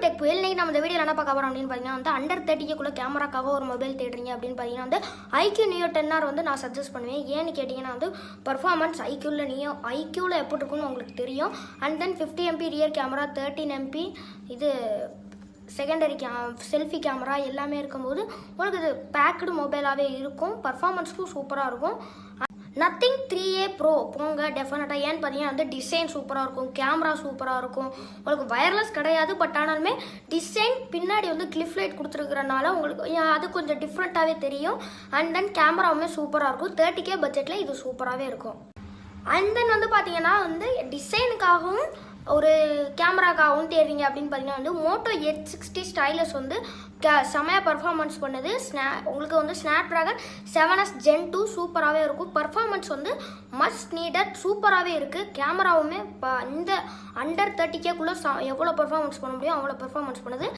Tech புயல். இன்னைக்கு நம்ம இந்த வீடியோவில் என்ன பார்க்க போகிறோம் அப்படின்னு பார்த்தீங்கன்னா வந்து அண்டர் 30க்குள்ளே கேமராக்காக ஒரு மொபைல் தேடுறீங்க அப்படின்னு பார்த்தீங்கன்னா வந்து IQ Neo 10R வந்து நான் சஜஸ்ட் பண்ணுவேன். ஏன்னு கேட்டிங்கன்னா வந்து பர்ஃபார்மன்ஸ் ஐக்யூவில் எப்படி இருக்குன்னு உங்களுக்கு தெரியும். And then 50 MP rear camera, 13 MP இது செகண்டரி செல்ஃபி கேமரா எல்லாமே இருக்கும்போது உங்களுக்கு இது பேக்கடு மொபைலாகவே இருக்கும். பர்ஃபார்மன்ஸ்க்கும் சூப்பராக இருக்கும். Nothing 3A Pro போங்க டெஃபினட்டாக. ஏன்னு பார்த்தீங்கன்னா வந்து டிசைன் சூப்பராக இருக்கும், கேமரா சூப்பராக இருக்கும். உங்களுக்கு வயர்லெஸ் கிடையாது, பட் ஆனாலுமே டிசைன் பின்னாடி வந்து கிளிஃப் லைட் கொடுத்துருக்கிறனால உங்களுக்கு அது கொஞ்சம் டிஃப்ரெண்ட்டாகவே தெரியும். அண்ட் தென் கேமராவுமே சூப்பராக இருக்கும். 30K பட்ஜெட்டில் இது சூப்பராகவே இருக்கும். அண்ட் தென் வந்து பார்த்தீங்கன்னா வந்து டிசைனுக்காகவும் ஒரு கேமராக்காகவும் தேடுறீங்க அப்படின்னு பார்த்தீங்கன்னா வந்து மோட்டோ H60 ஸ்டைலஸ் வந்து செமையாக பர்ஃபார்மன்ஸ் பண்ணுது. உங்களுக்கு வந்து ஸ்னாப்ட்ராகன் 7S Gen 2 சூப்பராகவே இருக்கும். பர்ஃபார்மன்ஸ் வந்து மஸ்ட் நீடட் சூப்பராகவே இருக்குது. கேமராவுமே இந்த அண்டர் 30Kக்குள்ளே எவ்வளோ பர்ஃபார்மன்ஸ் பண்ண முடியும் அவ்வளோ பர்ஃபார்மன்ஸ் பண்ணுது.